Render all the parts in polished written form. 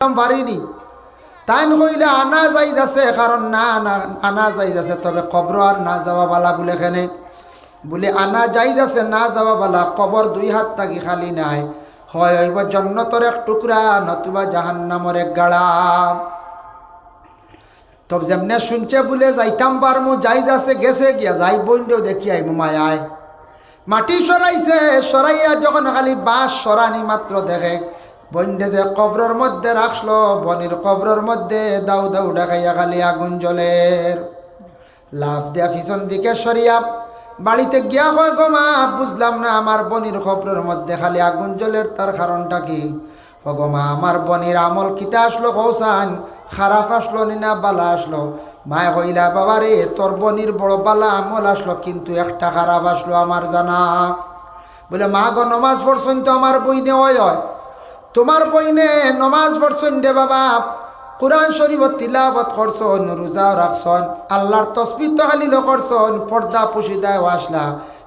পারিনি তাই কইলে আনা যাই যাচ্ছে, কারণ না না আনা যাই যাচ্ছে, তবে কবর আর না যাওয়া বালা বলে এখানে বলে আনা যাই যাচ্ছে না যাওয়া বালা, কবর দুই হাত থাকি খালি নাই, হয় হইব জন্নতর এক টুকরা নতুবা জাহান্নামর এক গাড়া। তবে যেমনে শুনছে বলে যাইতাম পারমু, যাই যাচ্ছে গেছে গিয়া যাই বইন্দেও দেখি আইব মায়ায় মাটি সরাইছে, সরাইয়া যখন খালি বাঁশ সরানি মাত্র দেখে বইন্দে যে কবরের মধ্যে রাখলো, বনির কবরের মধ্যে দাউ দাউ ডাকাইয়া খালি আগুন জ্বলের। লাভ দিয়া পিছন দিকে সরিয়া বাড়িতে গিয়া হয় গো মা, বুঝলাম না আমার বনির কবরের মধ্যে খালি আগুন জ্বলের, তার কারণটা কি? হগো মা, আমার বনির আমল কিতা আসলো কৌসান, খারাপ আসলো না বালা আসলো? মায় হইলা বাবা রে, তোর বনির বড় বালা আমল আসলো, কিন্তু একটা খারাপ আসলো আমার জানা। বলে মা গো, নমাজ পড়ছেন তো আমার বইনে হয়, তোমার বইনে নমাজ পড়ছেন দে বাবা, কোরআন শরীফ তিলাবত করছন, রোজাও রাখছন, আল্লাহর তসবিহ তাহলিল করছন, পর্দা পুশিদায় আসলা,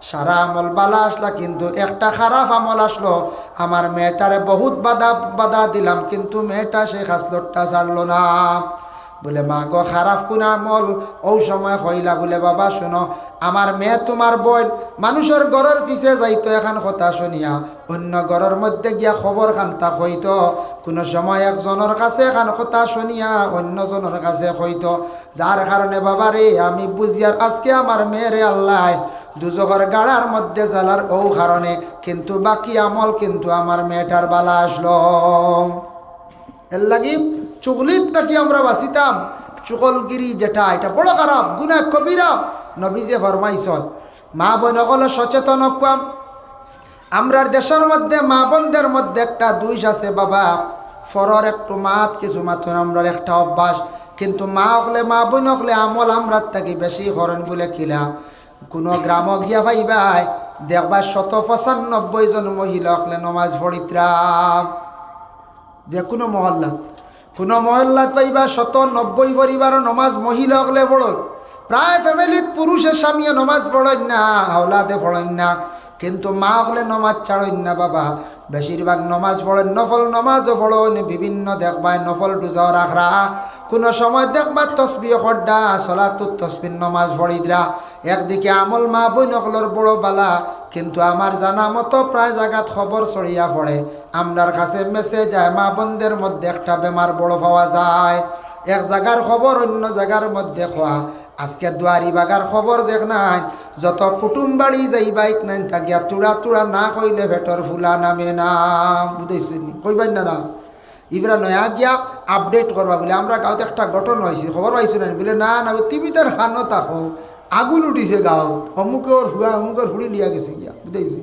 সারা আমল বালা আসলা, কিন্তু একটা খারাপ আমল আসলো। আমার মেয়েটারে বহুত বাধা দিলাম, কিন্তু মেয়েটা সে খাসলটটা ছাড়লো না। বলে মা গো, খারাপ কোন আমল? ও সময় হইলা বলে বাবা শোনো, আমার মেয়ে তোমার বোন মানুষের ঘরের পিছে যাইতো এখন কথা শুনিয়া, অন্য ঘরের মধ্যে গিয়া খবর খান্তা হইতো, কোনো সময় একজনের কাছে এখন কথা শুনিয়া অন্যজনের কাছে হইতো, যার কারণে বাবা রে আমি বুঝিয়ার আজকে আমার মেয়েরে আল্লাহ দুজকের গাড়ার মধ্যে জ্বালার ও কারণে, কিন্তু বাকি আমল কিন্তু আমার মেয়েটার বালা আসলো। এর লাগি চুগলির থাকি আমরা বাঁচিতাম, চুগলগিরি যেটা এটা বড় খারাপ, গুনাহ কবিরা। নবীজি ফরমাইছেন মা বোন হলে সচেতন হকাম। আমরার দেশের মধ্যে মা বোনদের মধ্যে একটা দুইশ আছে বাবা, ফরর একটু মাত কিছু মাত্র আমরা একটা অভ্যাস, কিন্তু মা হকলে মা বোন হকলে আমল আমরা থাকি বেশি করেন বলে কিলা। কোনো গ্রাম গিয়া ভাইবাই দেখবা 195 জন মহিলা হকলে নমাজ পড়িত্রাম, যে কোনো মহল্লাত পাইবা 190 পরিবার নমাজ মহিলা হকলে পড়ো, প্রায় ফ্যামিলিত পুরুষের স্বামী নমাজ পড়েন না, আওলাদে পড়েন না, কিন্তু মা হকলে নমাজ ছাড়েন না বাবা। বেশিরভাগ নমাজ পড়েন, নফল নমাজও পড়েন, বিভিন্ন দেখবায় নফল রোজাও রাখরা, কোনো সময় দেখবা তসবিহ খড্ডা সলাতুত তসবিহ নমাজ পড়িদরা। একদিকে আমল মা বই নকলর বড় বালা, কিন্তু আমার জানা মতো প্রায় জায়গাত খবর ছড়িয়া পড়ে, আমরার কাছে মেসেজ যায় মা বোনদের মধ্যে একটা বেমার বড় পাওয়া যায়। এক জায়গার খবর অন্য জায়গার মধ্যে খোয়া। আজকে দুয়ারি বাগার খবর দেখ নাই, যত কুটুম বাড়ি যাই বাইক নাই থাকিয়া চূড়া না কইলে ভেটর ফুলা নামে না, বুঝেছেন কইবেন না ইবরা নয়া গিয়া আপডেট করবা বলে আমরা গাঁৱত একটা ঘটনা হয়েছে, খবর পাইছো না বলে না না তুমি তার খানো তাকো আগুন উঠিছে গাঁও, অমুকের হুয়া অমুকের হুড়ি লিয়া গেছে গিয়া, বুঝেছি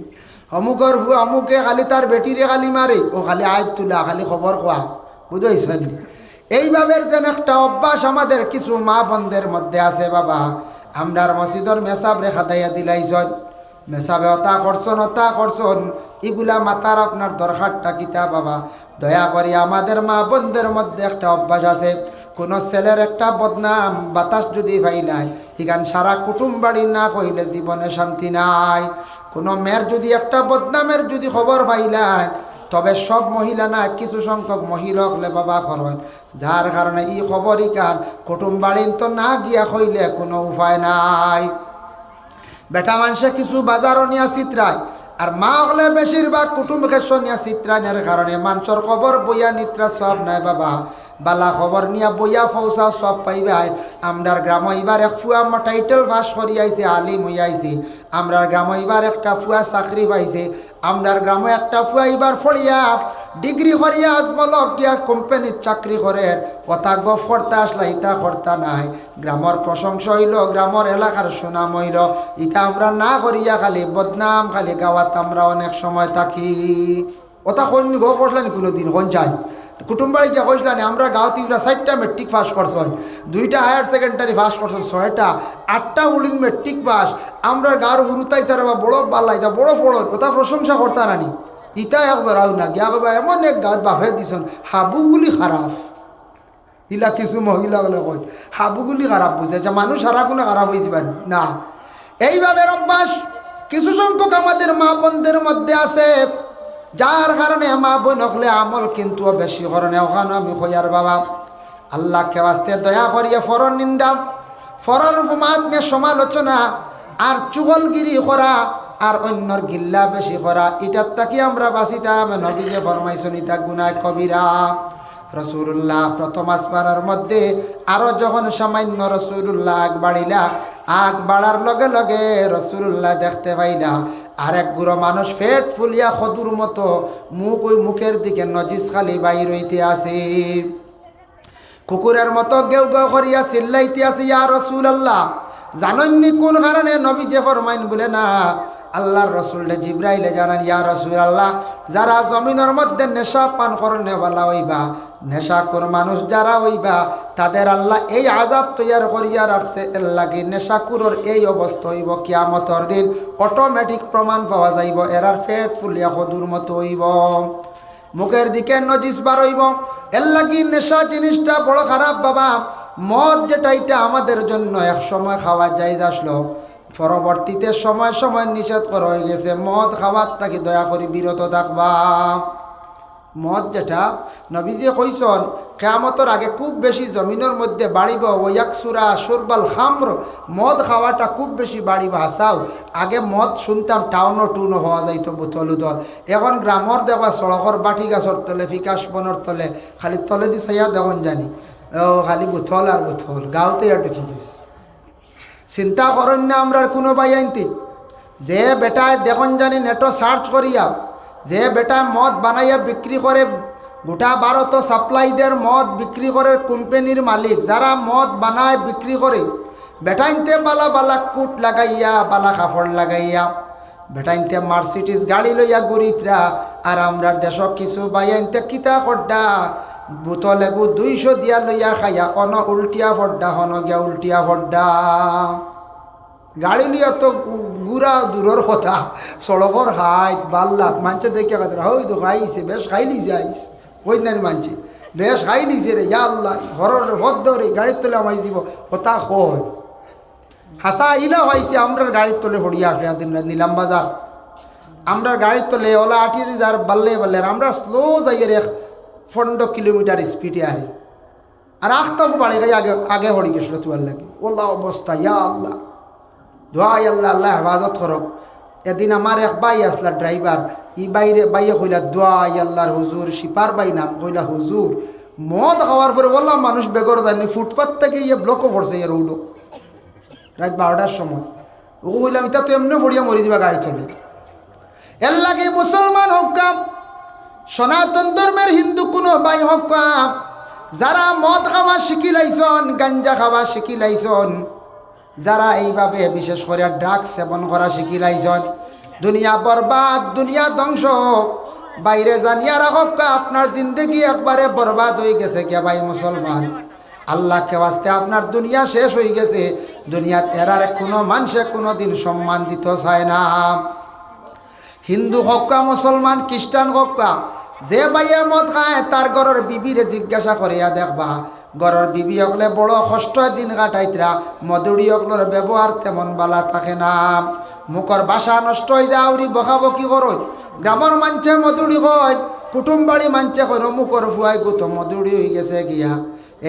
অমুকের হুয়া অমুকে খালি তার বেটিরে খালি মারে, ও খালি আইব তুলা খালি খবর খোয়া, বুঝেছেন। এইভাবে যেন একটা অভ্যাস আমাদের কিছু মা বোনদের মধ্যে আছে বাবা। আমরার মসজিদর মেসাব রেখা দাইয়া দিলাইছন, মেসাবে অতা করছন, এগুলা মাতার আপনার দরকারটা কিতা বাবা? দয়া করি আমাদের মা বোনদের মধ্যে একটা অভ্যাস আছে, কোনো ছেলের একটা বদনাম বাতাস যদি ভাইলাই ঠিকান সারা কুটুম বাড়ি না কইলে জীবনে শান্তি নাই। কোনো মেয়ের যদি একটা বদনামের যদি খবর পাইলাই, তবে সব মহিলা না, কিছু সংখ্যক মহিলা হলে বাবা করেন, যার কারণে এই খবরই কান কুটুম বাড়ির তো না গিয়া কইলে কোনো উপায় নাই। বেটা মানুষে কিছু বাজারও নিয়া চিত্রায়, আর মা হলে বেশিরভাগ কুটুম খেস নিয়া চিত্রানের কারণে মানুষের খবর বইয়া নিত্রা সব নাই বাবা। বালা খবর নিয়া বইয়া ফৌসা সব পাইবাই। আমরার গ্রাম এবার এক ফুয়া টাইটেল পাস করি আইছে, আলিম হইয়া আইছে। আমরার গ্রাম এবার একটা ফুয়া চাকরি পাইছে। আমরার গ্রামে একটা ফুয়া এবার ফড়িয়া ডিগ্রি করিয়া আজমলক গিয়া কোম্পানির চাকরি করে, কথা গফ করতে আসলা ইটা করতা নাই। গ্রামের প্রশংসা হইল, গ্রামের এলাকার সুনাম হইল, ইটা আমরা না করিয়া খালি বদনাম, খালি গাওয়াত আমরা অনেক সময় থাকি। ওটা কোন গো করলেন কোনোদিন কোন চাই কুটুম বাড়ি যা কইসলেন আমরা গাঁৱত ইরা 4টা মেট্রিক পাস করছেন, 2টা হায়ার সেকেন্ডারি পাস করছেন, 6টা 8টা উড়িন মেট্রিক পাস। আমরা গাঁর হুরুতাই তার বড় বাল্লা ইতা বড় ফড়ত ওটা প্রশংসা করতা নানি, ইটা এক ধরাও না গিয়া কবা এমন এক গাঁত বাফে দিছেন হাবুগুলি খারাপ। ইলা কিছু মহিলা বলে কয় হাবুগুলি খারাপ বুঝে, যে মানুষ সারা কোনো খারাপ হয়েছে না। এইভাবে অভ্যাস কিছু সংখ্যক আমাদের মা বোনদের মধ্যে আছে। যার কারণে মা বোন হকলে আমল কিন্তু বেশি করণে ওখানে আমি হইয়ার বাবা আল্লাহকে বাস্তে দয়া করিয়া ফরর নিন্দা ফরর মাত নিয়ে সমালোচনা আর চুগলগিরি করা আর অন্যর গিল্লা বেশি করা এটার তাকি আমরা বাঁচিতাম নবী যে ফরমাইছেন ইতা গুনাহ কবিরা। রসুল্লাহ প্রথম আসমানের মধ্যে আরো যখন সামান্য রসুল্লাহ আগ বাড়িলা আগ বাড়ার লগে লগে রসুল্লাহ দেখতে পাইলা আরেক গুঁড়ো মানুষ ফেট ফুলিয়া খদুর মতো মুখ ওই মুখের দিকে নজিস খালি বাইর হইতে আসে কুকুরের মতো গেউ গেউ করিয়া চিল্লাইতে আসে ইয়া রসুল্লাহ জানননি কোন কারণে নবী যে ফরমাইন বলে না আল্লাহর রসুলটা জিব্রাইলে জানান ইয়া রাসূলুল্লাহ যারা জমিনের মধ্যে নেশা পান করনেওয়ালা হইবা নেশাখোর মানুষ যারা হইবা তাদের আল্লাহ এই আযাব তৈয়ার করিয়া রাখছে এর লাগি নেশাখোরের এই অবস্থা হইব কিয়ামতের দিন অটোমেটিক প্রমাণ পাওয়া যাইব এরার পেট ফুলিয়া খদুর মতো হইব মুখের দিকে নজিস বার হইব এর লাগি নেশা জিনিসটা বড় খারাপ বাবা মদ যেটা এটা আমাদের জন্য এক সময় খাওয়া জায়েজ আসলো পরবর্তীতে সময় সময় নিষেধ করা হয়ে গেছে মদ খাওয়ার তাকে দয়া করে বিরত থাকবা মদ যেটা নবীজি কইসন কিয়ামতের আগে খুব বেশি জমিনের মধ্যে বাড়িব ওয়াকসুরা সুরবাল খামর মদ খাওয়াটা খুব বেশি বাড়িব হাসাও আগে মদ শুনতাম টাউনও টুনও হওয়া যাইতো বোতল উতল এখন গ্রামর দেবা সড়কর বাটি গাছর তলে ফিকাস বনর তলে খালি তলে দি সাইয়া দেখুন জানি ও খালি বোতল আর বোতল গাঁওতে আর ঢুকি গেছে চিন্তা করেন না আমরা কোনো ভাই আনতি যে বেটায় দেখুন জানি নেটো সার্চ করিয়া যে বেটা মদ বানাইয়া বিক্রি করে গোটা ভারত সাপ্লাইদের মদ বিক্রি করে কোম্পানির মালিক যারা মদ বানায় বিক্রি করে বেটাইনতে বালা বালা কুট লাগাইয়া বালা কাপড় লাগাইয়া বেটাইনতে মার্সিডিজ গাড়ি লইয়া ঘুরিতরা আর আমরা দেশক কিছু বাইনতে কিতা করডা বোতল এগু 200 দিয়া লইয়া খাইয়া অন উল্টিয়া ফড্ডা হন গিয়া উল্টিয়া ফড্ডা গাড়ি লিয়া তো গুড়া দূরের কথা সড়কর হাইট বাল্লাত মানছে দেখে কথা হই তো খাইছে বেশ খাইলি যাইস ওই না মানছে বেশ খাইলিছে রে ইয়া আল্লাহ ঘরের হদ্দরে গাড়ির তলে আমাই যাব কথা হয় হাসা ইলা হয়েছে আমরা গাড়ির তলে হড়িয়া আসে নিলাম বাজার আমরা গাড়ির তলে ওলা 80,000 বাল্লে বাল্লে আমরা স্লো যাইয়ে রে 15 কিলোমিটার স্পিডে আরি আর আখতাকে বাড়ি গাই আগে আগে হড়ি গেছিল তুয়ার লাগে ওলা অবস্থা ইয়া আল্লাহ দোয়া আল্লাহ আল্লাহ হেফাজত করক এদিন আমার এক বাই আসলা ড্রাইভার ই বাইরে বাইয়ে কইলা দোয়া আল্লাহর হুজুর শিপার বাই নাম কইলা হুজুর মদ খাওয়ার পরে বললাম মানুষ বেগর জানি ফুটপাথ থেকে ইয়ে ব্লকও পড়ছে ইয়ে রোডও রাত 12টার সময় ও কইলাম এটা তো এমনি পড়িয়া মরি দিবা গাড়ি চলে এর লাগে মুসলমান হোক সনাতন ধর্মের হিন্দু কোনো বাই হোক যারা মদ খাওয়া শিখি লাইছন গাঞ্জা খাওয়া শিখি লাইছন যারা এইভাবে বিশেষ করে ড্রাগ সেবন করা শিখি লাইছন দুনিয়া বরবাদ দুনিয়া ধ্বংস বাইরে জানিয়া রাখক আপনার জিন্দগি একবারে বরবাদ হয়ে গেছে কে ভাই মুসলমান আল্লাহকে বাস্তে আপনার দুনিয়া শেষ হয়ে গেছে দুনিয়া তেরার কোনো মানুষে কোনো দিন সম্মান দিত চায় না হিন্দু হক্কা মুসলমান খ্রিস্টান হক্কা যে ভাইয়ে মদ খায় তার ঘরের বিবিরে জিজ্ঞাসা করিয়া দেখবা ঘরের বিবি হকলে বড় কষ্ট দিন কাটাইতরা মধুরি হকলের ব্যবহার তেমন বালা থাকে না মুখর বাসা নষ্ট হয়ে যায় আউরি বকাবকি করো গ্রামের মানছে মধুরি হয় কুটুম বাড়ি মানছে কর মুখর ফুয়াই গুতো মধুরি হয়ে গেছে গিয়া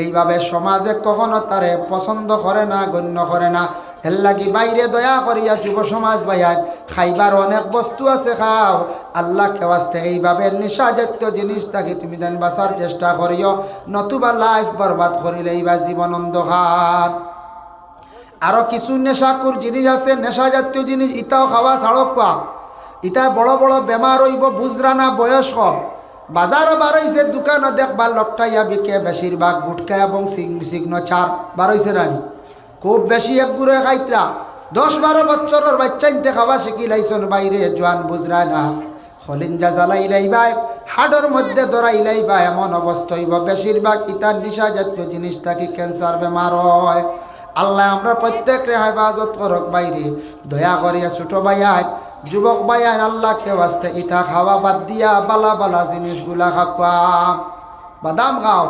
এইভাবে সমাজে কখনো তারে পছন্দ করে না গণ্য করে না এর লাগি বাইরে দয়া করিয়া যুব সমাজ ভাইয়ার খাইবার অনেক বস্তু আছে খাও আল্লাহকে ওয়াস্তে এইভাবে নেশা জাতীয় জিনিসটাকে তুমি দেন বাঁচার চেষ্টা করিও নতুবা লাইফ বরবাদ করিলে এইবার জীবন অন্ধকার আরও কিছু নেশাকুর জিনিস আছে নেশা জাতীয় জিনিস ইটাও খাওয়া ছাড়ক ইটা বড় বড় বেমার হইব বুঝরা না বয়স্ক বাজারও বারইছে দোকানও দেখবার লকটাইয়া বিকে বেশিরভাগ গুটকা এবং সিগ্ন ছাড় বারইছে রানি খুব বেশি এক গুড়ে খাইতরা 10-12 বছরের বাচ্চা ইনতে খাওয়া শিখি লাইছন বাইরে জোয়ান বুঝরা না হলিঞ্জা জ্বালাই লাইবাই হাড়ের মধ্যে ধরাই লাইবা এমন অবস্থা হইব বেশিরভাগ ইটার নিশা জাতীয় জিনিস থাকি ক্যান্সার বেমার হয় আল্লাহ আমরা প্রত্যেকরে হেফাজত করক বাইরে দয়া করিয়া ছোট ভাইয়াই যুবক ভাইয়াই আল্লাহকে বাস্তে ইটা খাওয়া বাদ দিয়া বালা বালা জিনিসগুলা খাওয়া বাদাম খাও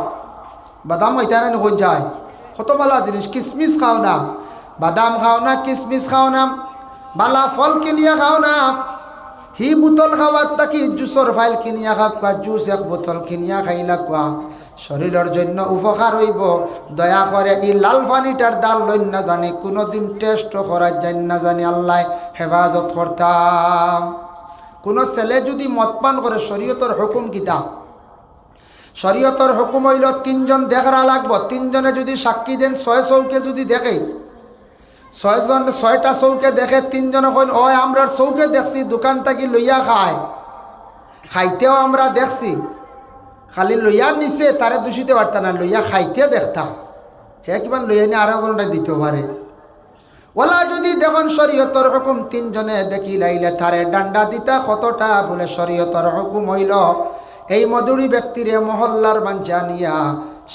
বাদাম ইটা না কই যায় কত বালা জিনিস কিসমিস খাও না বাদাম খাও না কিসমিস খাও না বালা ফল কিনিয়া খাও না হি বোতল খাওয়ার তাকি জুসর ফাইল কিনিয়া খাওয়া, জুস এক বোতল কিনিয়া খাইলা কোয়া শরীরের জন্য উপকার হইব। দয়া করে এই লাল পানিটার দাল লইন না জানি, কোনোদিন টেস্ট করার যাই না জানি, আল্লাহ হেফাজত করতাম। কোনো ছেলে যদি মদ পান করে শরীয়তের হুকুম কিতা? শরীয়তের হুকুম হইল তিনজন দেখরা লাগবো। তিনজনে যদি সাক্ষী দেন, 6 চৌকে যদি দেখে, 6টা চৌকে দেখে, তিনজনে কইল ওই আমরা চৌকে দেখছি, দোকান থাকি লইয়া খায়, খাইতেও আমরা দেখছি, খালি লইয়া নিছে তারে দূষিতে পারত না, লইয়া খাইতে দেখতাম, হে কিমান লইয়া নিয়ে আরো কোনটা দিতে পারে। ওলা যদি দেখুন শরীয়তর হুকুম, তিনজনে দেখি লাইলে তারে ডান্ডা দিতা কতটা? বলে শরীয়তর হুকুম হইল এই মধুরী ব্যক্তিরে মহল্লার বাঞ্চা নিয়া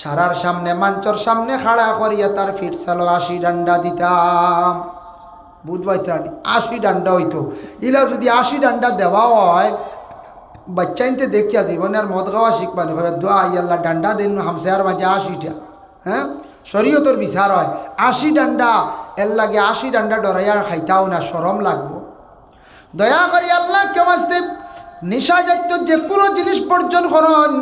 সারার সামনে, মাঞ্চর সামনে খাড়া করিয়া তার ফিট চালো 80 ডান্ডা দিতাম। বুঝবাই তো 80 ডান্ডা হইতো। ইলা যদি 80 ডান্ডা দেওয়া হয়, বাচ্চাইনতে দেখিয়া জীবনে আর মদ খাওয়া শিখবানি হবে, দোয়া আল্লাহ ডান্ডা দেন হামসার মাঝে 80টা। হ্যাঁ, শরীয়তর বিচার হয় 80 ডান্ডা, এর লাগে 80 ডান্ডা ডরাইয়া খাইতাও না, শরম লাগবো। দয়া করি আল্লাহ কেমাসতে নিশা জাতীয় যে কোনো জিনিস বর্জন করুন।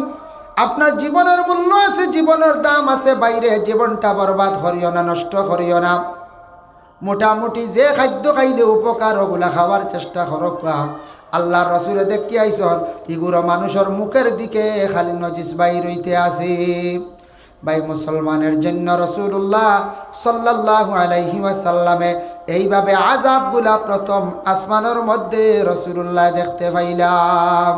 আপনার জীবনের মূল্য আছে, জীবনের দাম আছে, বাইরে জীবনটা বরবাদ করিও না, নষ্ট করিও না। মোটামুটি যে খাদ্য খাইলে উপকার ওগুলা খাওয়ার চেষ্টা করক। আল্লাহ রসুলে দেখি আইসন ইগুলো মানুষের মুখের দিকে খালি নজিস বাইর হইতে আছে। ভাই মুসলমানের জন্য রাসূলুল্লাহ সাল্লাল্লাহু আলাইহি ওয়াসাল্লামে এইভাবে আযাবগুলা প্রথম আসমানের মধ্যে রাসূলুল্লাহ দেখতে পাইলাম।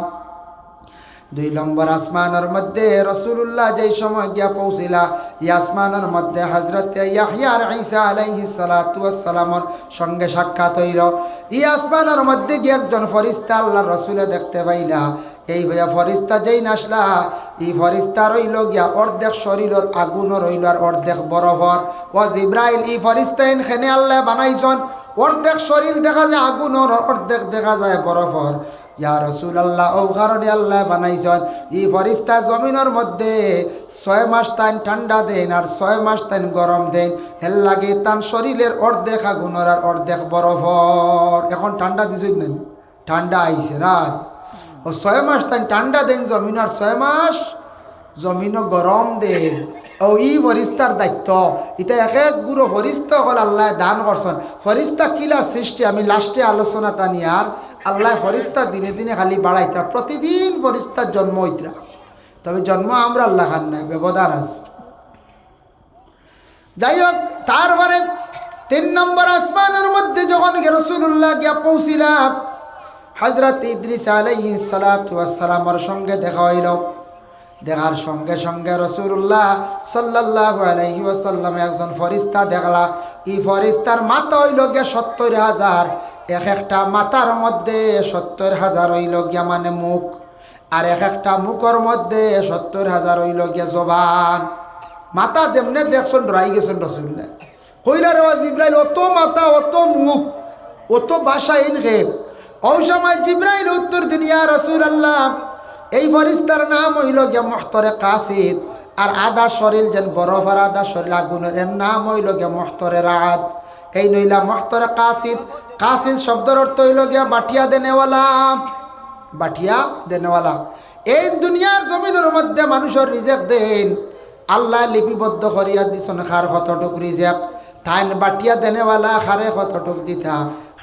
2 নম্বর আসমানের মধ্যে রাসূলুল্লাহ যেই সময় গিয়া পৌঁছিলা, এই আসমানের মধ্যে হযরত ইয়াহইয়া আর ঈসা আলাইহিস সালাতু ওয়াস সালামের সঙ্গে সাক্ষাৎ হইল। এই আসমানের মধ্যে গিয়ে একজন ফেরেশতা আল্লাহর রাসূলে দেখতে পাইলা। এই ভাইয়া ফরিস্তা যেই নাসলা, এই ফরিস্তা রইল গিয়া অর্ধেক শরীরের আগুন রইল আর অর্ধেক বরফর। ও জিব্রাইল, এই ফরিস্তাইন খেনে আল্লাহ বানাইছন, অর্ধেক শরীর দেখা যায় আগুনের, অর্ধেক দেখা যায় বরফর। ইয়া রাসূলুল্লাহ, ও কারণে আল্লাহ বানাইছন এই ফরিস্তা জমিনের মধ্যে 6 মাস তান ঠান্ডা দেন আর 6 মাস তান গরম দেন, এর লাগে তান শরীরের অর্ধেক আগুনের আর অর্ধেক বরফর। এখন ঠান্ডা দিছই না, ঠান্ডা আইছে না, ও 6 মাস তাই ঠান্ডা দেন জমিন আর 6 মাস জমিনও গরম দেন। ও ই ফরিস্তার দায়িত্ব। এটা এক এক গুরু ফরিস্তা হল আল্লাহ দান করছেন। ফরিস্তা কিলা সৃষ্টি আমি লাস্টে আলোচনা টানি। আর আল্লাহ ফরিস্তা দিনে দিনে খালি বাড়াইতা, প্রতিদিন ফরিস্তার জন্ম হইতা, তবে জন্ম আমরা আল্লাহ খান নাই, ব্যবধান আছে। যাই হোক, তারপরে 3 নম্বর আসমানের মধ্যে যখন রাসূলুল্লাহ গিয়া পৌঁছিলাম, হযরত ইদ্রিস আলাইহিস সালাতু ওয়াস সালামের সঙ্গে দেখা হইল। দেখার সঙ্গে সঙ্গে রাসূলুল্লাহ সাল্লাল্লাহু আলাইহি ওয়াসাল্লাম একজন ফরিস্তা দেখলা। এই ফরিস্তার মাথা হইল গিয়া 70,000, এক একটা মাথার মধ্যে 70,000 হইল গিয়া মানে মুখ, আর এক একটা মুখের মধ্যে 70,000 হইল গিয়া জবান। মাথা দেমনে দেখছেন, ডরাই গেছেন রাসূলুল্লাহ। হইলা রে জিব্রাইল, অত মাথা, অত মুখ, অত ভাষা ইনকে। ওই সময় জিব্রাইল উত্তর দিন, ইয়া রাসূলুল্লাহ, এই ফরিস্তার নাম হইল গিয়া মুহতরে কাসিদ, আর আদা শরীর যেন বরফ আর আদা শরীর আগুনের, এর নাম হইল গিয়া মুহতরে রাত। এই নইলা মুহতরে কাসিদ। কাসিদ শব্দের অর্থ হইল গিয়া বাটিয়া দেনেওয়ালা, বাটিয়া দেনেওয়ালা। এই দুনিয়ার জমিনের মধ্যে মানুষের রিজেক দেন আল্লাহ লিপিবদ্ধ করিয়া দিছেন, খার কতটুক রিজেক, তাইন বাটিয়া দেনেওয়ালা খারে কতটুক দিতা,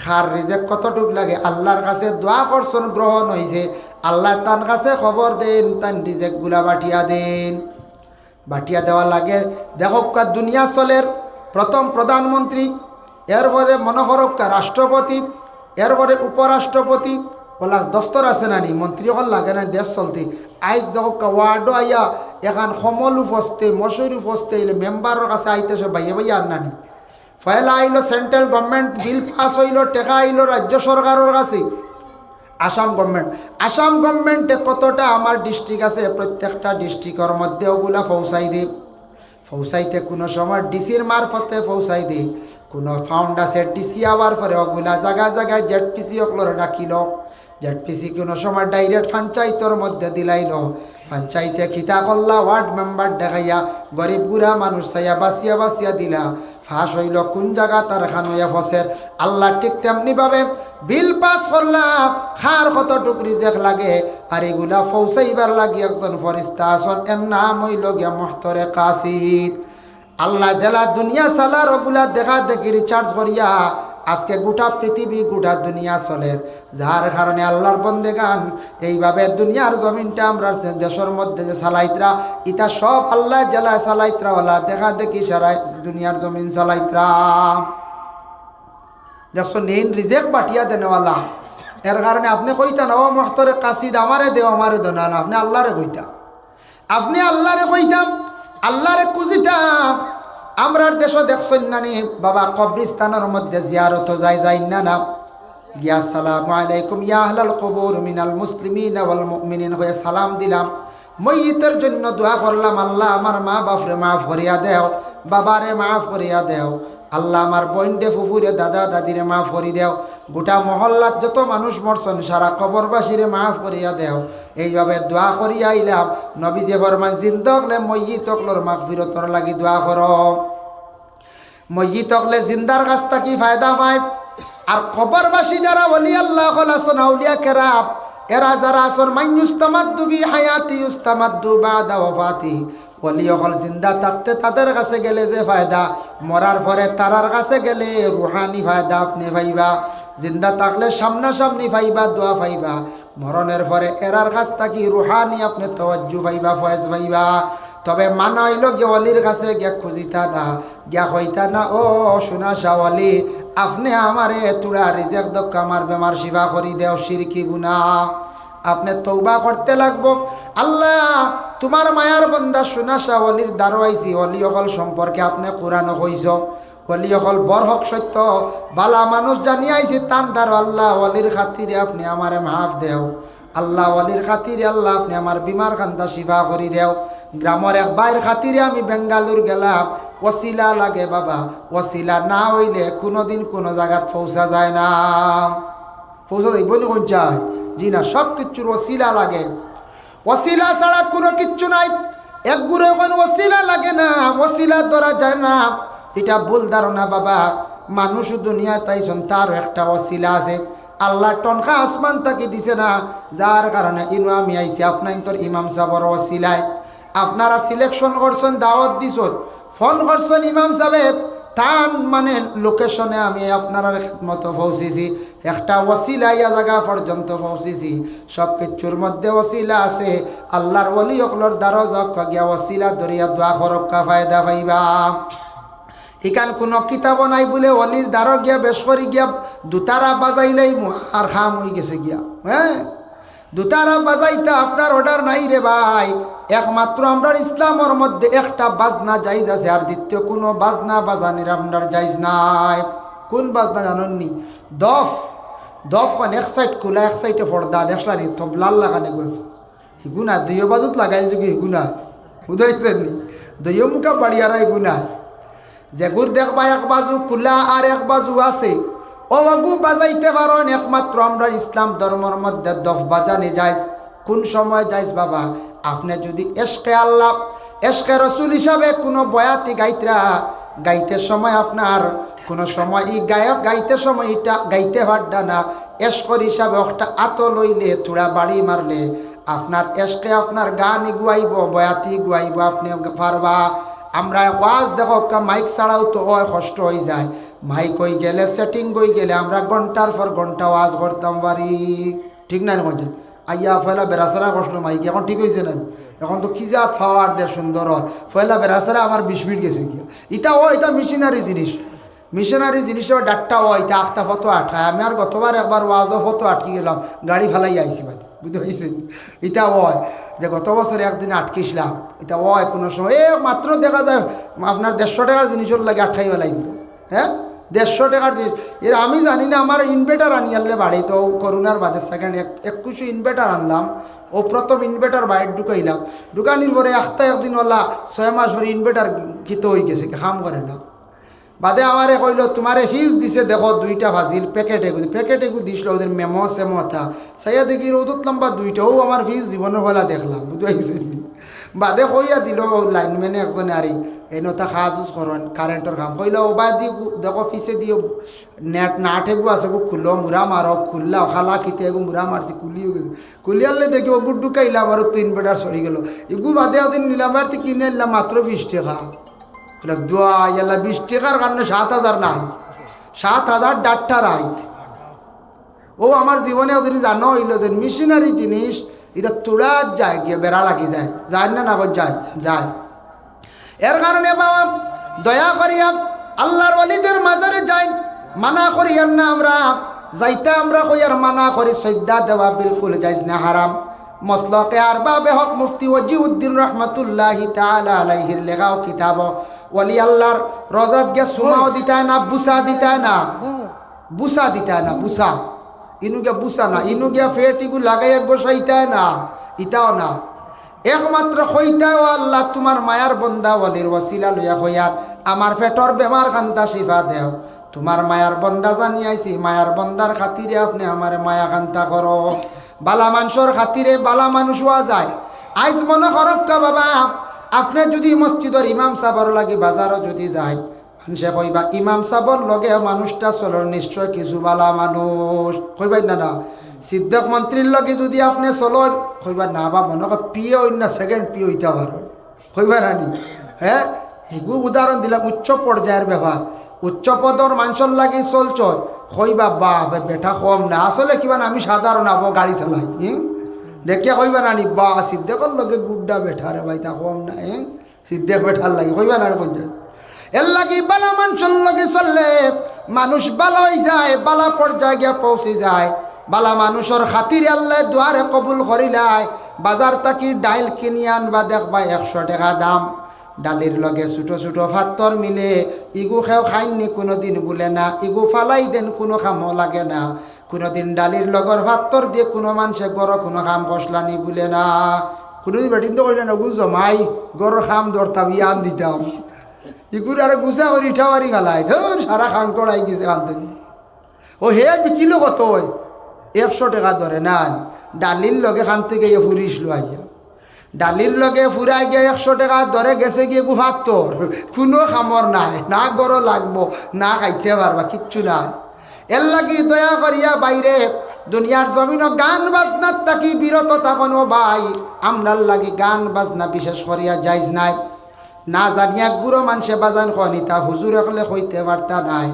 খার রিজেক কতটুক লাগে আল্লাহর কাছে দোয়া করছেন, গ্রহণ হয়েছে। আল্লাহ তার কাছে খবর দেন, তান রিজেক গুলা বাটিয়া দেন, বাটিয়া দেওয়া লাগে। দেখকা দুনিয়া চলের প্রথম প্রধানমন্ত্রী, এরপরে মনোহরকা রাষ্ট্রপতি, এরপরে উপরাষ্ট্রপতি, ওলা দফতর আছে নানি, মন্ত্রী হল লাগে না দেশ চলতে। আইজ দেখকা ওয়ার্ডও আইয়া এখন সমল উপস্থে মশুর উপস্থে মেম্বারের কাছে আইতেছে ভাইয়া ভাইয়া আর নানি। পয়লা আইলো সেন্ট্রাল গভর্নমেন্ট বিল পাস হইল, টেকা আইলো রাজ্য সরকারের কাছে, আসাম গভর্নমেন্ট। আসাম গভর্নমেন্টে কতটা আমার ডিস্ট্রিক্ট আছে, প্রত্যেকটা ডিস্ট্রিক্টের মধ্যে ওগুলা পৌঁছাই দে। পৌঁছাইতে কোনো সময় ডিসির মারফতে পৌঁছাই দে, কোনো ফাউন্ড আছে ডিসি আবার পরে ওগুলা জায়গায় জায়গায় জেডপিসি অকলর ডাকিল। জেডপিসি কোনো সময় ডাইরেক্ট পঞ্চায়েতের মধ্যে দিলাইল। পঞ্চায়েতে খিতা করলা, ওয়ার্ড মেম্বার দেখাইয়া গরিব গুড়া মানুষ চাইয়া বাঁচিয়া বাঁচিয়া দিলা। ফাঁস হইল কোন জায়গা তার খান হইয়া ফসের। আল্লাহ ঠিক তেমনিভাবে বিল পাস করলাম, খার কতটুক রিজেক লাগে, আর এগুলা পৌঁছাইবার লাগি একজন ফরিস্তা আসন, এর নাম হইল গিয়া মুহতরে কাসিদ। আল্লাহ জেলা দুনিয়া চালার ওগুলা দেখা দেখি রিচার্জ করিয়া আজকে গোটা পৃথিবী গোটা দুনিয়া চলে, যার কারণে আল্লাহর বন্দেগান এইভাবে দুনিয়ার জমিনটা আমরা দেশের মধ্যে যে চালাইতরা, ইটা সব আল্লাহ জেলা চালাইতরা ওলা দেখা দেখি সারা দুনিয়ার জমিন চালাইতরা। দেখছো নেন রিজেক্ট বাটিয়া দেনেওয়ালা, এর কারণে আপনি কইতা না ও মুহতরে কাসিদ আমারে দেও আমারে দেও, না আপনি আল্লাহরে কইতা, আপনি আল্লাহরে কইতাম, আল্লাহরে খুঁজিতাম। আমরার দেশ দেখছেন না নি বাবা কবরিস্তানের মধ্যে জিয়ারত যাই না না গিয়া আসসালামু আলাইকুম ইয়া আহলাল কুবুর মিনাল মুসলিমিন ওয়াল মুমিনিন হয়ে সালাম দিলাম, মইয়িতের জন্য দোয়া করলাম, আল্লাহ আমার মা বাপরে মাফ করিয়া দেও, বাবারে মাফ করিয়া দেও, আল্লাহ আমার বোনডে ফুফুরে দাদা দাদিরে মাফ করি দেও, গোটা মহল্লাত যত মানুষ মরছেন সারা কবরবাসীরে মাফ করিয়া দেও। এইভাবে দোয়া করিয়া আইলাম। নবীজি ফরমান জিন্দা হলে মইয়িত হকলর মাগফিরতর লাগি দোয়া করো। মইয়িত হকলে জিন্দার কাছ থেকে ফায়দা পায়, আর কবরবাসী যারা ওলি আল্লাহ হল আসন আউলিয়া কেরাম, এরা যারা আসন মাইয়ুস্তামাদ্দু বি হায়াতি ইউস্তামাদ্দু বাদা ওয়াফাতি, ওলি হল জিন্দা থাকতে তাদের কাছে গেলে যে ফায়দা, মরার পরে তারার কাছে গেলে রুহানি ফায়দা আপনি পাইবা। জিন্দা থাকলে সামনাসামনি পাইবা, দোয়া পাইবা, মরণের পরে এরার কাছ থাকি রুহানি আপনি তওয়াজ্জু পাইবা, ফয়েজ পাইবা। তবে মানা হইল গিয়ে অলির কাছে গিয়া খুঁজিতা না, গিয়া হইতা না ও সোনা শাওয়ালি আপনি আমারে তুড়া রিজেক দক্ষ আমার বেমার শিফা করি দেও, শিরকি গুনাহ আপনি তৌবা করতে লাগবো। আল্লাহ তোমার মায়ার বন্দা সোনা শাওয়ালির দারোয়াইছি, অলি অকল সম্পর্কে আপনি কোরআন কইছ, অলি অকল বর হক সত্য বালা মানুষ জানিয়ে আইছি তান দারো, আল্লাহ অলির খাতিরে আপনি আমারে মাফ দেও, আল্লাহ অলির খাতিরে আল্লাহ আপনি আমার বিমার খান্দা শিফা করি দেও। গ্রামের এক বাইর খাতিরে আমি বেঙ্গালুর গেলাম, ওসিলা লাগে বাবা, ওসিলা না হইলে কোনোদিন কোনো জায়গাত পৌঁছা যায় না। পৌঁছা যাইব নি কোন চায়? জি না, সব কিচ্ছুর ওসিলা লাগে, ওসিলা ছাড়া কোনো কিচ্ছু নাই। এক গুড়ে কোনো ওসিলা লাগে না, ওসিলা ধরা যায় না, এটা ভুল ধারণা বাবা। মানুষ দুনিয়া তাইছেন তার একটা ওসিলা আছে, আল্লাহ টনখা আসমান তাকে দিছে না, যার কারণে ইনু আমি আইছি আপনার তোর ইমাম সাহেবের ওসিলায়। আপনারা সিলেকশন করছেন, দাওয়াত দিছেন, ফোন করছেন ইমাম সাহেব, টান মানে লোকেশনে আমি আপনার মতো পৌঁছেছি, একটা ওসিলা ইয়া জায়গা পর্যন্ত পৌঁছেছি। সব কিছুর মধ্যে ওসিলা আছে, আল্লাহর ওলি অকলর দ্বারা যাক গিয়া ওসিলা ধরিয়া দোয়া করক্কা ফায়দা পাইবা। ইকান কোনো কিতাব নাই বলে অলির দ্বারা গিয়া বেশ করি গিয়া দুতারা বাজাইলেই আর খাম হয়ে গেছে গিয়া। হ্যাঁ, দুতারা বাজাইতে আপনার অর্ডার নাই রে ভাই। একমাত্র আমরা ইসলামের মধ্যে একটা বাজনা জাইজ আছে, আর দ্বিতীয় কোনো বাজনা বাজানের আপনার জাইজ নাই। কোন বাজনা জানেননি? দফ। দফ মানে এক সাইড খোলা, এক সাইডে পর্দা, দেখলা নি তবলাল লাগানে গেছে, হিগুনা দুইও বাজুত লাগাইল যোগে হিগুনা বুঝাইছেন নি, দুইও মুখা বাড়িয়ারাই গুনা। যেগুর দেখবা এক বাজু খোলা আর এক বাজু আছে, ও বাবু বাজাইতে পারেন। একমাত্র আমরা ইসলাম ধর্মের মধ্যে দফ বাজানে যাইজ। কোন সময় যাইজ বাবা? আপনি যদি এশকে আল্লাহ এশকে রসুল হিসাবে কোনো বয়াতি গাইতে সময় আপনার কোনো সময় ই গায়ক গাইতে সময় এটা গাইতে পারডা না, এশকর হিসাবে একটা আত লইলে থোড়া বাড়ি মারলে আপনার এশকে আপনার গান গুয়াইব, বয়াতি গুয়াইব, আপনি পারবা। আমরা ওয়াজ দেখো মাইক ছাড়াও তো কষ্ট হয়ে যায়, মাইক হয়ে গেলে সেটিং হয়ে গেলে আমরা ঘন্টার পর ঘন্টা ওয়াজ করতাম পারি, ঠিক না? বলছেন আইয়া ফয়লা বেড়াছাড়া কষলো মাইক, এখন ঠিক হয়েছে না? এখন তো কি জাত ফাওয়ার দে সুন্দর ফয়লা বেড়াছাড়া আমার 20 মিনিট গেছে গিয়া। ইটা এটা মেশিনারি জিনিস, মিশনারি জিনিস ডাক্তার এটা আখতা ফটো আটকায়। আমি আর গতবার একবার ওয়াজও ফটো আটকে গেলাম, গাড়ি ফেলাই আইছি বাড়ি, বুঝতে পারছেন? এটা যে গত বছর একদিন আটকেছিলাম, এটা কোনো সময় মাত্র দেখা যায় আপনার 150 টাকার জিনিসের লাগে আটকাই বেলাই দিত। হ্যাঁ, 150 টাকার জিনিস। এর আমি জানি না, আমার ইনভার্টার আনি আনলে বাড়ি তো করোনার বাদে সেকেন্ড 21 ইনভার্টার আনলাম। ও প্রথম ইনভার্টার বাইরে ঢুকাইলাম, ঢুকানির পরে একদিন ওলা 6 মাস পরে ইনভার্টার কিতো হয়ে গেছে, কাম করে না। বাদে আমারে কইল তোমারে ফিজ দিছে দেখো 2টা ভাজিল প্যাকেটে দিছিল ওদের মেমো সেমোটা সাইয়া দেখি রোদত লম্বা 2টাও আমার ফিজ জীবনের বেলা দেখলাম, বুঝতে পারছেন? বাদে কইয়া দিল লাইনম্যানে একজনে আরি নতা খাজুজ করেন কারেন্টর কাম কইলে ওবা দি দেখো পিছে দিয়ে নেট নাটেগু আছে গো খুললো মুরা মারো খুললা খালা খিতে গো মুরা মারছি কুলিও গেছে কুলিয়ালে দেখি ও বুড্ডু কাইলা আমার 3 বেটার সরি গেল ইগু বাদে ওদিন নিলামারতি কিনে এলাম মাত্র 20 টাকা দোয়া ইয়াল্লা 20 টাকার কারণে 7,000 নাই 7,000 ডাক্তার আইত ও আমার জীবনে যদি জানো হইলো যে মিশনারি জিনিস এটা তোড়া যায় গিয়ে বেড়া লাগি যায় যায় না না যায় যায় এর কারণে বাবা দয়া করিয়া আল্লাহর ওয়ালিদের মাজারে যাই মানা করিয়ার না আমরা যাইতে আমরা কইয়ার মানা করি সজ্জা দেওয়া বিলকুল যাইজ না হারাম মসলকে আরবাবে হক মুফতি ওয়াজিউদ্দিন রহমাতুল্লাহি তাআলা আলাইহির লেখাও কিতাব ওয়ালি আল্লাহর রোজাত গে সুমাও দিতায় না বুসা দিতায় না বুসা দিতায় না বুসা ইনুগিয়া বুসা না ইনুগিয়া ফেটিগু লাগাইয়া বসাইতায় না ইতাও না একমাত্র কইতায় ও আল্লাহ তোমার মায়ার বন্দা ওয়ালির ওয়াসিলা লইয়া কইয়ার আমার পেটর বেমার কান্তা শিফা দেও তোমার মায়ার বন্দা জানিয়াইছি মায়ার বন্দার খাতিরে আপনি আমার মায়া কান্তা করো বালা মানুষের খাতিরে বালা মানুষ হওয়া যায় আইজ মনে করক বাবা আপনি যদি মসজিদের ইমাম সাহর লাগি বাজারও যদি যায় মানুষে কইবা ইমাম সাহর লগে মানুষটা চলর নিশ্চয় কিছু বালা মানুষ কইবাই না না সিদ্ধক মন্ত্রীর লগে যদি আপনি চলন কইবা না বা মনে কর পিয়ে অন্য সেকেন্ড পিয়ে হইতে পারো কইবা রানি হ্যাঁ এগু উদাহরণ দিলাম উচ্চ পর্যায়ের ব্যাপার উচ্চ পদর মানুষের লাগি চলচল কইবা বা বেটা কম না আসলে কিবা আমি সাধারণ আবো গাড়ি চালাই দেখিয়া কইবা নানি বা সিদ্ধেকর লগে গুড্ডা বেঠারে ভাই তা কম না সিদ্ধেক বেঠার লাগে কইবা না বলছেন এর লাগি বালা মানুষের লগে চললে মানুষ বালা হয়ে যায় বালা পর্যায়ে গিয়া পৌঁছে যায় বালা মানুষের খাতিরে আল্লাহ দুয়ারে কবুল করিলাই বাজার তাকি ডাইল কিনি আনবা দেখবা 100 টাকা দাম ডালির লগে ছোটো ছোটো ভাতর মিলে ইগু খেও খাইনি কোনো দিন বলে না ইগু ফালাই দেন কোনো কামও লাগে না কোনোদিন ডালির লগর ভাতর দিয়ে কোনো মানুষে গড় কোনো কাম বসলানি বলে না কোনোদিন বেটিন তো করলেন ওগু জমাই গড় খাম ধরতাম ইয়ান দিতাম ইগুর আরে গুছা করে ইঠাবারি গালাই ধর সারা খাম করাই গেছে কান ও হে বিকিলো কত 100 টাকা ধরে না ডালির লগে খান থেকে ফুরিস লো আইয়া ডালির লগে ফুরাই গিয়ে 100 টাকা ধরে গেছে গিয়ে গুহাত্তর কোনো খামর নাই না গড় লাগবো না খাইতে পারবা কিচ্ছু নাই এর লাগি দয়া করিয়া বাইরে দুনিয়ার জমিনও গান বাজনার তাকি বিরত থাকনো ভাই আমরার লাগি গান বাজনা বিশেষ করিয়া যাইজ নাই না জানিয়া গুরো মানুষে বাজান খনিতা হুজুর একলে কইতে পারতা নাই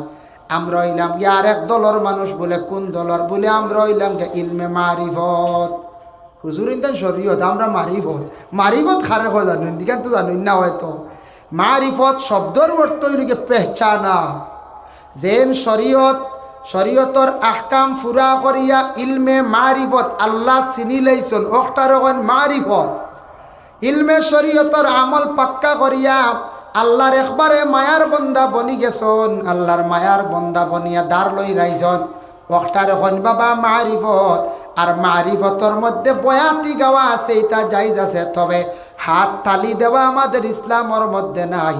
আমরা হইলাম গিয়ে আরেক দলর মানুষ বলে কোন দলর বলে আমরা হইলাম গিয়ে ইলমে মারিফত হুজুর ইন্দান শরীয়ত আমরা মারিফত খারে হয় জানেন দিকান তো জানেন না হয়তো মারিফত শব্দর অর্থ হইলকে পেহচানা যেন শরীয়তর আহকাম ফুরা করিয়া ইলমে মারিফত আল্লাহ চিনি লাইছন ওখটার মারিফত ইলমে শরীয়তর আমল পাক্কা করিয়া আল্লাহর একবারে মায়ার বন্দা বনি গেছন আল্লাহর মায়ার বন্দা বনিয়া দাঁড় লই রাইছন ওখটার এখন বাবা মারিফত আর মারিফতর মধ্যে বয়াতি গাওয়া আছে এটা জায়েজ আছে তবে হাত তালি দেওয়া আমাদের ইসলামের মধ্যে নাই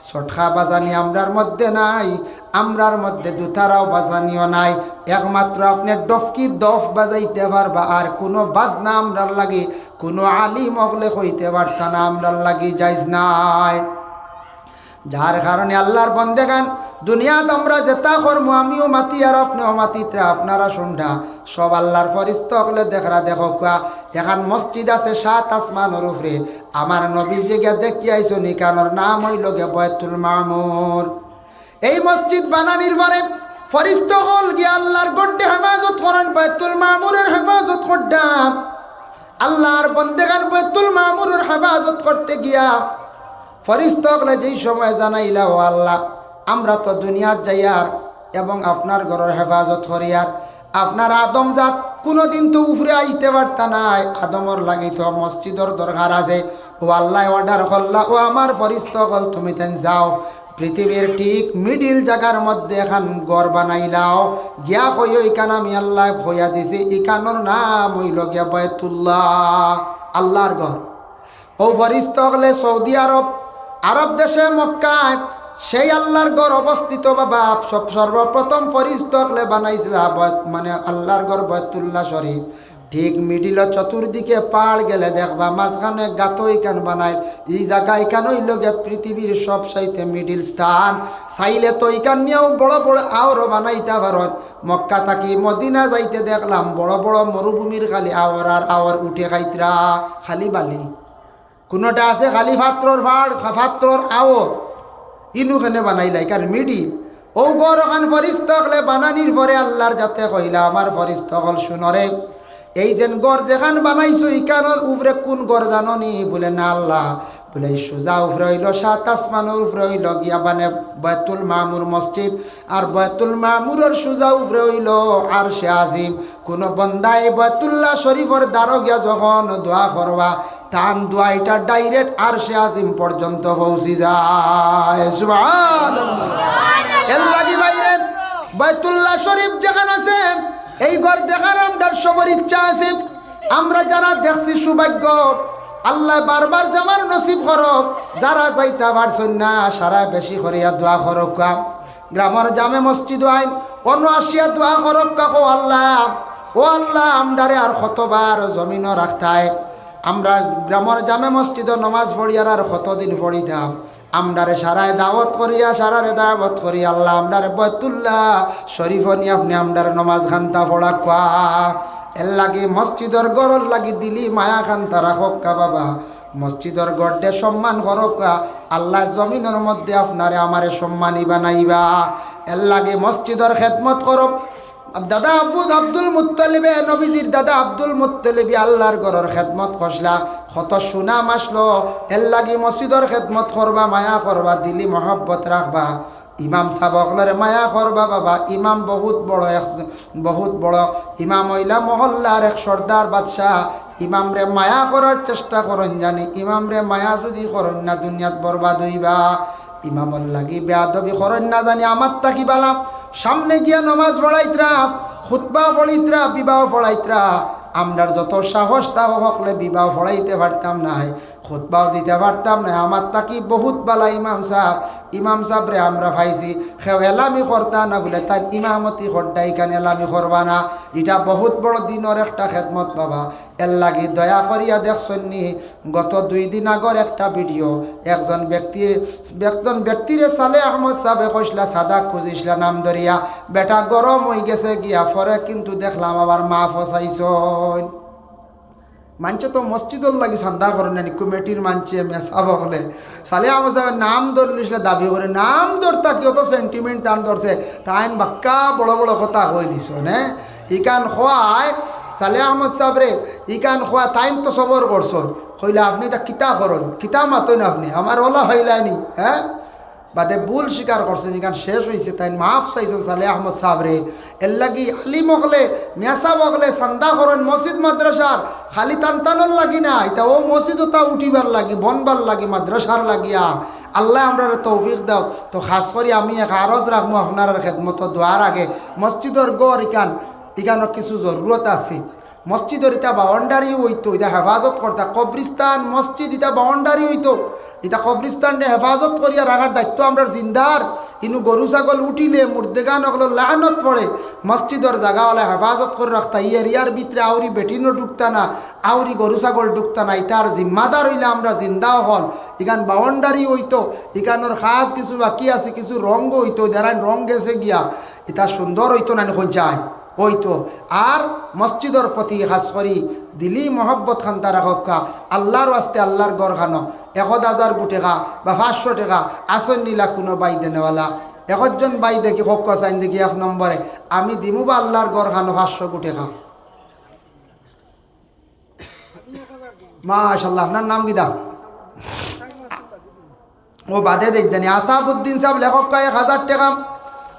ছটকা বাজানি আমরার মধ্যে নাই আমরার মধ্যে দুতারাও বাজানিও নাই একমাত্র আপনি ডফকি দফ বাজাইতে পারবা আর কোনো বাজনা আমরার লাগি কোনো আলিম অগলে কইতে পারতা না আমরার লাগি জায়েজ নাই যার কারণে আল্লাহর বন্দেগান দুনিয়াত আমরা যেটা করবো আমিও মাতি আর আপনিও মাতিতে আপনারা শুনরা সব আল্লাহর ফরিস্ত হলে দেখরা দেখো এখন মসজিদ আছে 7 আসমানের উপরে আমার নবী জিগা দেখি আইসো নিকানোর নাম হইল গে বাইতুল মামুর এই মসজিদ বানানির পরে ফরিস্ত হল গিয়ে আল্লাহর গড্ডে হেফাজত করেন বাইতুল মামুরের হেফাজত করতাম আল্লাহর বন্দেগান বাইতুল মামুরের হেফাজত করতে গিয়া ফরিস্তকলে যেই সময় জানাইলা ও আল্লাহ আমরা তো দুনিয়াত যাইয়ার এবং আপনার ঘরের হেফাজত করিয়ার আপনার আদমজাত কোনোদিন তো উপরে আইতে পারতা নাই আদমর লাগি তো মসজিদর দরকার আছে ও আল্লাহ অর্ডার করলা ও আমার ফরিস্তকল তুমি তেন যাও পৃথিবীর ঠিক মিডিল জায়গার মধ্যে এখন ঘর বানাইলাও গিয়া কই ওইখান আমি আল্লাহ খইয়া দিছি ইকানোর নাম হইল গিয়া বাইতুল্লাহ আল্লাহর ঘর ও ফরিস্তকলে সৌদি আরব দেশে মক্কায় সেই আল্লাহর ঘর অবস্থিত বাবা সর্বপ্রথম ফরিস্তকলে বানাইছিল মানে আল্লাহর ঘর বাইতুল্লাহ শরীফ ঠিক মিডিল চতুর্দিকে পাড় গেলে দেখবা মাঝখানে গাতো ইকান বানায়। এই জায়গা ইকান হইল গে পৃথিবীর সব সাইতে মিডিল স্থান। চাইলে তো ইকান নিয়েও বড় বড় আওরও বানাইতে পারত। মক্কা থাকি মদিনা যাইতে দেখলাম বড় বড় মরুভূমির খালি আওর আর আওর উঠে খাইতরা খালি বালি। কোনোটা আছে খালি ফাত্রর ফাড় ফাত্রর আওর ইনুখানে বানাইলাই কার মিডিল। ও গড় খান ফরিস্ত হলে বানানির পরে আল্লাহর যাতে কইলা আমার ফরিস্ত হল শুনরে এই যেন গড় যেখান বানাইছো ইকানোর উপরে কোন গড় জানো নি? বলে না আল্লাহ। বলে সোজা উপরে হইল 7 আসমানের উপরে হইল গিয়া মানে বাইতুল মামুর মসজিদ, আর বাইতুল মামুরের সোজা উপরে হইল আরশে আজিম। কোন বন্দায় বাইতুল্লাহ শরীফের দ্বারো গিয়া যখন দোয়া করবা তান দোয়া এটা ডাইরেক্ট আরশে আজিম পর্যন্ত পৌঁছি যায়। সুবহানাল্লাহ। এর লাগি বাইরে বাইতুল্লাহ শরীফ যেখানে আছে এই ঘর দেখার আমাদের সবার ইচ্ছা আছে। আমরা যারা দেখছি সৌভাগ্য, আল্লাহ বারবার যাবার নসিব করক। যারা যাইতে পারছেন না সারা বেশি করিয়া দোয়া করক। গ্রামের জামে মসজিদ আইন অন্য আসিয়া দোয়া করক কাকো আল্লাহ ও আল্লাহ আমদারে আর কতবার জমিনও রাখতায়। আমরা গ্রামের জামে মসজিদ নমাজ পড়িয়ার আর কতদিন পড়িতাম। আমদারে সারায় দাওয়াত করিয়া সারারে দাওয়াত করি আল্লাহ আমদারে বাইতুল্লাহ শরীফ নিয়ে আপনি আমদারে নমাজ খান্তা পড়া কোয়া। এর লাগি মসজিদর গড়র লাগি দিলি মায়া খান্তা রাখক কা বাবা। মসজিদর গড়ে সম্মান করক। আল্লাহ জমিনের মধ্যে আপনারে আমারে সম্মানী বানাইবা। এর লাগে মসজিদর খেদমত করক। দাদা আব্দুল মুত্তালিবে নবীজির দাদা আব্দুল মুত্তালিবি আল্লাহর ঘরের খেদমত করলা, কত সুনাম আসলো। এর লাগি মসজিদর খেদমত করবা, মায়া করবা, দিলি মহব্বত রাখবা। ইমাম সাবকলের মায়া করবা বাবা। ইমাম বহুত বড় ইমাম হইলা মহল্লার এক সর্দার বাদশাহ। ইমাম রে মায়া করার চেষ্টা করেন জানি। ইমাম রে মায়া যদি করেন না দুনিয়াত বরবাদ হইবা। ইমামর লাগি বেয়াদবি করেন না জানি আমার তাকি বালা। সামনে গিয়া নমাজ পড়াইতরা, খুতবা পড়িতরা, বিবাহ পড়াইতরা। আমরার যত সাহস তাও হকলে বিবাহ পড়াইতে পারতাম না, খুতবাও দিতে পারতাম না। আমার তাকি বহুত বালা ইমাম সাহেব। ইমাম সাহেব রে আমরা ভাইছি খেও এলামি করতা না বলে তাই ইমামতি করডা এখানে এলামি করবা না। এটা বহুত বড় দিনের একটা খেদমত বাবা। এর লাগি দয়া করিয়া দেখছেন নি গত 2 দিন আগর একটা ভিডিও একজন ব্যক্তিরে সালে আহমদ সাহেবে কইসলা সাদা খুঁজিসলা নাম ধরিয়া বেটা গরম হয়ে গেছে গিয়া পরে কিন্তু দেখলাম আবার মা ফসাইছ। মানছে তো মসজিদর লাগি সান্দা করে না কমিটির মানছে মেসাব হলে সালে আহমদ সাহেবের নাম ধরলিসলে দাবি করে নাম ধরতা কেউ তো সেন্টিমেন্ট টান ধরছে তাইন বাক্কা বড় বড় কথা কই দিছ নে ইকান খোয়ায় সালে আহমদ সাহেব রে ইকান খোয়া তাইন তো সবর করছ কইলা আপনি তা কিতা করুন কিতা মাতন আপনি আমার ওলা হইলানি হ্যাঁ বাদে ভুল স্বীকার করছেন ইকান শেষ হয়েছে তাই মাফ চাইছেন সালে আহমদ সাহেব রে। এর লাগি আলিম হকলে মেসাব হকলে সান্দা করেন মসজিদ মাদ্রাসার খালি টানটানোর লাগি না এটা ও মসজিদও তা উঠিবার লাগি বনবার লাগি মাদ্রাসার লাগিয়া। আল্লাহ আমরা তৌফিক দাও। তো খাস করে আমি এক আরজ রাখবো আপনার খেদমত দোয়ার আগে মসজিদর গড় ইকানোর কিছু জরুরত আছে। মসজিদর এটা বাউন্ডারি হইতো এটা হেফাজত করতা। কবরিস্তান মসজিদ এটা বাউন্ডারি হইতো এটা কবরিস্তানটা হেফাজত করিয়া রাখার দায়িত্ব আমরা জিন্দার। কিন্তু গরু ছাগল উঠিলে মুর্দেগান ওগুলো লানত পড়ে মসজিদর জায়গাওয়ালা হেফাজত করে রাখতা। ইয়ার ভিতরে আউরি বেটিনও ঢুকতা না আউরি গরু ছাগল ঢুকতা না। ইটার জিম্মাদার হইলে আমরা জিন্দাও হল। ইখান বাউন্ডারি হইতো ইখানোর খাস কিছু বাকি আছে কিছু রঙ হইতো যারা রঙ গেছে গিয়া এটা সুন্দর হইতো না এখন চায় হইতো। আর মসজিদর প্রতি খাস করি দিলি মহব্বত খান্তা রাখা আল্লাহর আস্তে আল্লাহর গড় খানো 1000 টাকা বা 500 টাকা আসন নিলা কোনো বাই দেনেওয়ালা একজন বাই দেখি হক চাইন দেখি 1 নম্বরে আমি দিমু বা আল্লাহর গড় খানো 500 টাকা। মাশাআল্লাহ আপনার নাম কি দাম ও বাদে দেখতেনি আসাবউদ্দিন সাহেব লেখক 1000 টাকা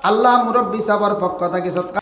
আল্লাহ মুরব্বী সাহেবের পক্ষ থেকে সৎকার